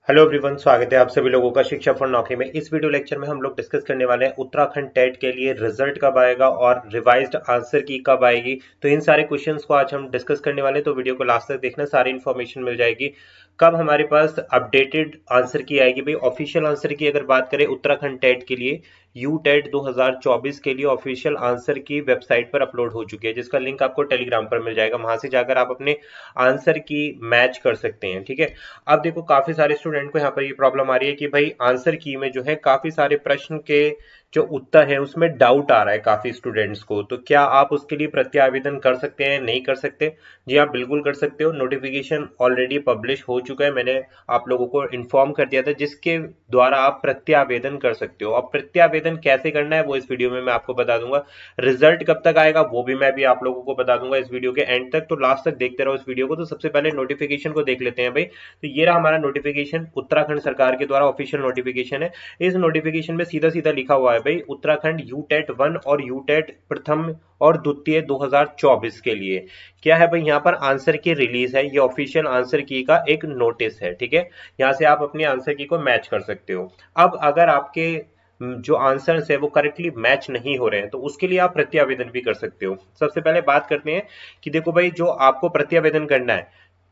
Hello everyone, स्वागत है आप सभी लोगों का शिक्षा फॉर नौकरी में। इस वीडियो लेक्चर में हम लोग डिस्कस करने वाले हैं उत्तराखंड टेट के लिए रिजल्ट कब आएगा और रिवाइज्ड आंसर की कब आएगी। तो इन सारे क्वेश्चंस को आज हम डिस्कस करने वाले हैं, तो वीडियो को लास्ट तक देखना, सारी इन्फॉर्मेशन मिल जाएगी। कब हमारे पास अपडेटेड आंसर की आएगी भाई। ऑफिशियल आंसर की अगर बात करें उत्तराखंड टेट के लिए, यू टेट 2024 के लिए ऑफिशियल आंसर की वेबसाइट पर अपलोड हो चुकी है, जिसका लिंक आपको टेलीग्राम पर मिल जाएगा। वहां से जाकर आप अपने आंसर की मैच कर सकते हैं, ठीक है। अब देखो, काफी सारे स्टूडेंट को यहाँ पर ये प्रॉब्लम आ रही है कि भाई आंसर की में जो है काफी सारे प्रश्न के जो उत्तर है उसमें डाउट आ रहा है काफी स्टूडेंट्स को। तो क्या आप उसके लिए प्रत्यावेदन कर सकते हैं? नहीं कर सकते? जी आप बिल्कुल कर सकते हो। नोटिफिकेशन ऑलरेडी पब्लिश हो चुका है, मैंने आप लोगों को इन्फॉर्म कर दिया था, जिसके द्वारा आप प्रत्यावेदन कर सकते हो। अब प्रत्यावेदन कैसे करना है वो इस वीडियो में मैं आपको बता दूंगा। रिजल्ट कब तक आएगा वो भी मैं भी आप लोगों को बता दूंगा इस वीडियो के एंड तक, तो लास्ट तक देखते रहो इस वीडियो को। तो सबसे पहले नोटिफिकेशन को देख लेते हैं भाई। तो ये रहा हमारा नोटिफिकेशन, उत्तराखंड सरकार के द्वारा ऑफिशियल नोटिफिकेशन है। इस नोटिफिकेशन में सीधा सीधा लिखा हुआ है भाई, उत्तराखंड यूटेट 1 और यूटेट प्रथम और द्वितीय 2024 के लिए क्या है भाई, यहाँ पर आंसर की रिलीज है। ये ऑफिशियल आंसर की का एक नोटिस है, ठीक है। यहाँ से आप अपनी आंसर की को मैच कर सकते हो। अब अगर आपके जो आंसर्स है वो करेक्टली मैच नहीं हो रहे हैं, तो उसके लिए आप प्रत्यावेदन भी कर सकते हो। सबसे पहले बात करते हैं कि देखो भाई, जो आपको प्रत्यावेदन करना है,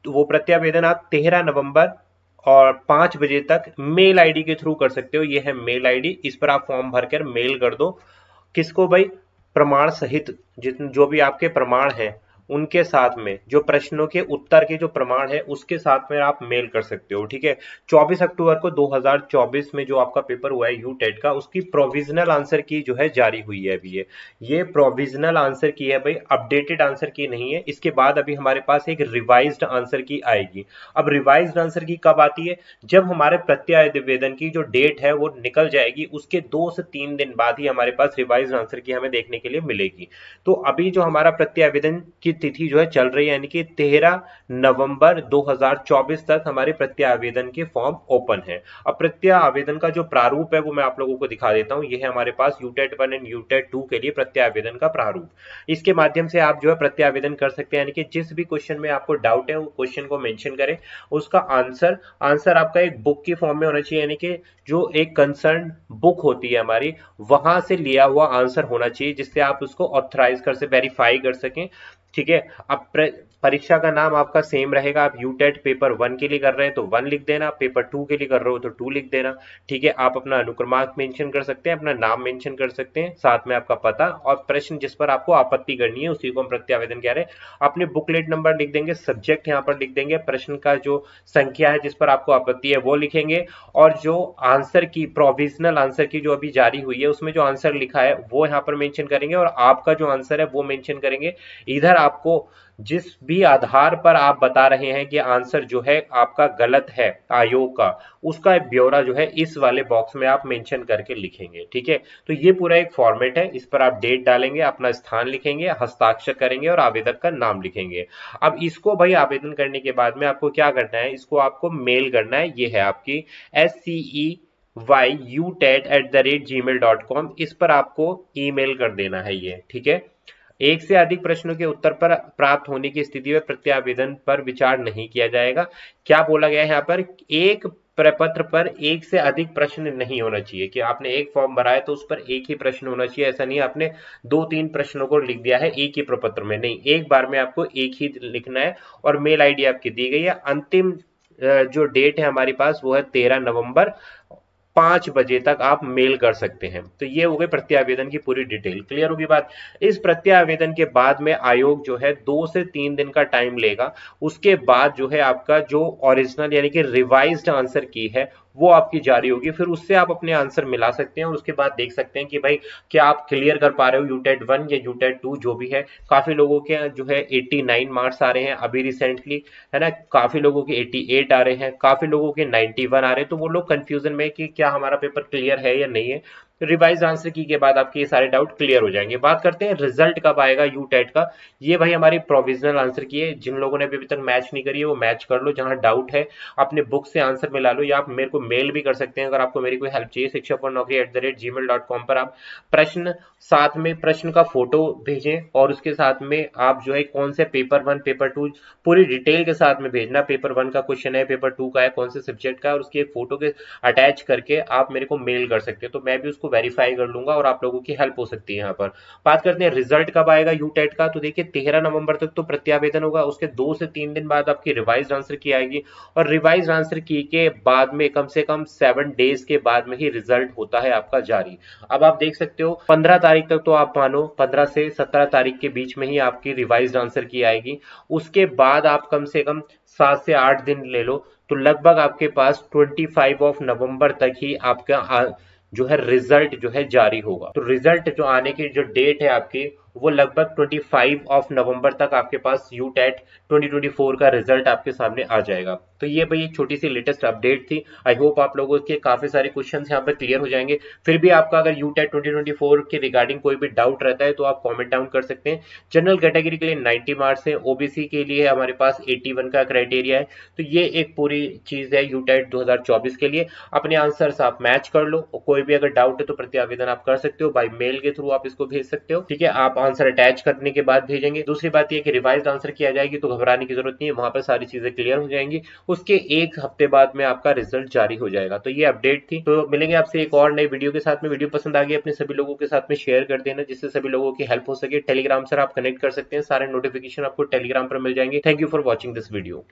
तो वो प्रत्यावेदन आप 13 नवंबर और 5 बजे तक मेल आईडी के थ्रू कर सकते हो। ये है मेल आईडी, इस पर आप फॉर्म भरकर मेल कर दो। किसको भाई? प्रमाण सहित, जितने जो भी आपके प्रमाण हैं उनके साथ में, जो प्रश्नों के उत्तर के जो प्रमाण है उसके साथ में आप मेल कर सकते हो, ठीक है। 24 अक्टूबर को 2024 में जो आपका पेपर हुआ है यू टेट का, उसकी प्रोविजनल आंसर की जो है जारी हुई है अभी। ये प्रोविजनल आंसर की है भाई, अपडेटेड आंसर की नहीं है। इसके बाद अभी हमारे पास एक रिवाइज्ड आंसर की आएगी। अब रिवाइज्ड आंसर की कब आती है? जब हमारे प्रत्यावेदन की जो डेट है वो निकल जाएगी, उसके 2 से 3 दिन बाद ही हमारे पास रिवाइज्ड आंसर की हमें देखने के लिए मिलेगी। तो अभी जो हमारा प्रत्यावेदन की तिथि जो है चल रही है, यानी कि 13 नवंबर 2024 तक हमारे प्रत्यावेदन के फॉर्म ओपन है। अब प्रत्यावेदन का जो प्रारूप है वो मैं आप लोगों को दिखा देता हूं। ये है हमारे पास यूटेट 1 एंड यूटेट 2 के लिए प्रत्यावेदन का प्रारूप। इसके माध्यम से आप जो है प्रत्यावेदन कर सकते हैं, यानी कि जिस भी क्वेश्चन में आपको डाउट है वो क्वेश्चन को मेंशन करें, उसका आंसर आपका एक बुक की फॉर्म में होना चाहिए, यानी कि जो एक कंसर्न बुक होती है हमारी, वहां से लिया हुआ आंसर होना चाहिए, जिससे आप उसको ऑथराइज कर से वेरीफाई कर सकें, ठीक है। अब परीक्षा का नाम आपका सेम रहेगा। आप यूटेट पेपर 1 के लिए कर रहे हैं तो 1 लिख देना, पेपर 2 के लिए कर रहे हो तो 2 लिख देना, ठीक है। आप अपना अनुक्रमांक मेंशन कर सकते हैं, अपना नाम मेंशन कर सकते हैं, साथ में आपका पता और प्रश्न जिस पर आपको आपत्ति करनी है उसी को हम प्रत्यावेदन कह रहे हैं। अपने बुकलेट नंबर लिख देंगे, सब्जेक्ट यहाँ पर लिख देंगे, प्रश्न का जो संख्या है जिस पर आपको आपत्ति है वो लिखेंगे, और जो आंसर की प्रोविजनल आंसर की जो अभी जारी हुई है उसमें जो आंसर लिखा है वो यहाँ पर मेंशन करेंगे, और आपका जो आंसर है वो मेंशन करेंगे। इधर आपको जिस भी आधार पर आप बता रहे हैं कि आंसर जो है आपका गलत है आयोग का, उसका एक ब्यौरा जो है इस वाले बॉक्स में आप मेंशन करके लिखेंगे, ठीक है। तो ये पूरा एक फॉर्मेट है, इस पर आप डेट डालेंगे, अपना स्थान लिखेंगे, हस्ताक्षर करेंगे और आवेदक का नाम लिखेंगे। अब इसको भाई आवेदन करने के बाद में आपको क्या करना है, इसको आपको मेल करना है। ये है आपकी SCEYUTET@gmail.com, इस पर आपको ईमेल कर देना है ये, ठीक है। एक से अधिक प्रश्नों के उत्तर पर प्राप्त होने की स्थिति में प्रत्यावेदन पर विचार नहीं किया जाएगा। क्या बोला गया है यहाँ पर? एक प्रपत्र पर एक से अधिक प्रश्न नहीं होना चाहिए, कि आपने एक फॉर्म भरा है तो उस पर एक ही प्रश्न होना चाहिए। ऐसा नहीं आपने 2-3 प्रश्नों को लिख दिया है एक ही प्रपत्र में, नहीं, एक बार में आपको एक ही लिखना है। और मेल आईडी आपकी दी गई है। अंतिम जो डेट है हमारे पास वो है 13 नवंबर 5 बजे तक आप मेल कर सकते हैं। तो ये हो गई प्रत्यावेदन की पूरी डिटेल। क्लियर होगी बात? इस प्रत्यावेदन के बाद में आयोग जो है 2 से 3 दिन का टाइम लेगा। उसके बाद जो है आपका जो ओरिजिनल यानी कि रिवाइज्ड आंसर की है वो आपकी जारी होगी। फिर उससे आप अपने आंसर मिला सकते हैं और उसके बाद देख सकते हैं कि भाई क्या आप क्लियर कर पा रहे हो यूटेट 1 या यूटेट 2 जो भी है। काफी लोगों के जो है 89 मार्क्स आ रहे हैं अभी रिसेंटली, है ना। काफी लोगों के 88 आ रहे हैं, काफी लोगों के 91 आ रहे हैं। तो वो लोग कंफ्यूजन में कि क्या हमारा पेपर क्लियर है या नहीं है। रिवाइज आंसर की के बाद आपके ये सारे डाउट क्लियर हो जाएंगे। बात करते हैं रिजल्ट कब आएगा यू टेट का। ये भाई हमारी प्रोविजनल आंसर की है, जिन लोगों ने अभी तक मैच नहीं करी है वो मैच कर लो, जहां डाउट है अपने बुक से आंसर मिला लो, या आप मेरे को मेल भी कर सकते हैं अगर आपको मेरी कोई हेल्प चाहिए। shiksha4naukri@gmail.com पर आप प्रश्न साथ में प्रश्न का फोटो भेजें और उसके साथ में आप जो है कौन से पेपर 1 पेपर 2 पूरी डिटेल के साथ में भेजना। पेपर 1 का क्वेश्चन है, पेपर 2 का है, कौन से सब्जेक्ट का है, और उसकी एक फोटो के अटैच करके आप मेरे को मेल कर सकते हैं, तो मैं भी उसको वेरीफाई कर लूंगा और आप लोगों की हेल्प हो सकती है यहाँ पर। बात करते हैं रिजल्ट कब आएगा यू टेट का, तो देखिए 13 नवंबर तक तो प्रत्यावेदन होगा, उसके 2 से 3 दिन बाद आपकी रिवाइज आंसर की आएगी, और रिवाइज आंसर की के बाद में कम से कम 7 डेज के बाद में ही रिजल्ट होता है आपका जारी। अब आप देख सकते हो 15 तारीख तक तो आप मानो 15 से 17 तारीख के बीच में ही आपकी रिवाइज आंसर की आएगी, उसके बाद आप कम से कम 7 से 8 दिन ले लो, तो लगभग आपके पास 25 ऑफ नवंबर तक ही आपका जो है रिजल्ट जो है जारी होगा। तो रिजल्ट जो आने की जो डेट है आपकी वो लगभग 25 ऑफ नवंबर तक आपके पास यू टेट 2024 का रिजल्ट आपके सामने आ जाएगा। तो ये भाई एक छोटी सी लेटेस्ट अपडेट थी। आई होप आप लोगों के काफी सारे क्वेश्चंस यहाँ पर क्लियर हो जाएंगे। फिर भी आपका अगर यू टेट 2024 के रिगार्डिंग कोई भी डाउट रहता है तो आप कॉमेंट डाउन कर सकते हैं। जनरल कैटेगरी के लिए 90 मार्क्स है, ओबीसी के लिए हमारे पास 81 का क्राइटेरिया है। तो ये एक पूरी चीज है यू टेट 2024 के लिए। अपने आंसर्स आप मैच कर लो, कोई भी अगर डाउट है तो प्रत्यावेदन आप कर सकते हो, बाय मेल के थ्रू आप इसको भेज सकते हो, ठीक है। आप आंसर अटैच करने के बाद भेजेंगे। दूसरी बात यह कि रिवाइज्ड आंसर किया जाएगी तो घबराने की जरूरत नहीं है, वहां पर सारी चीजें क्लियर हो जाएंगी। उसके एक हफ्ते बाद में आपका रिजल्ट जारी हो जाएगा। तो ये अपडेट थी। तो मिलेंगे आपसे एक और नई वीडियो के साथ में। वीडियो पसंद आ गई अपने सभी लोगों के साथ में शेयर कर देना, जिससे सभी लोगों की हेल्प हो सके। टेलीग्राम से आप कनेक्ट कर सकते हैं, सारे नोटिफिकेशन आपको टेलीग्राम पर मिल जाएंगे। Thank you for watching this video.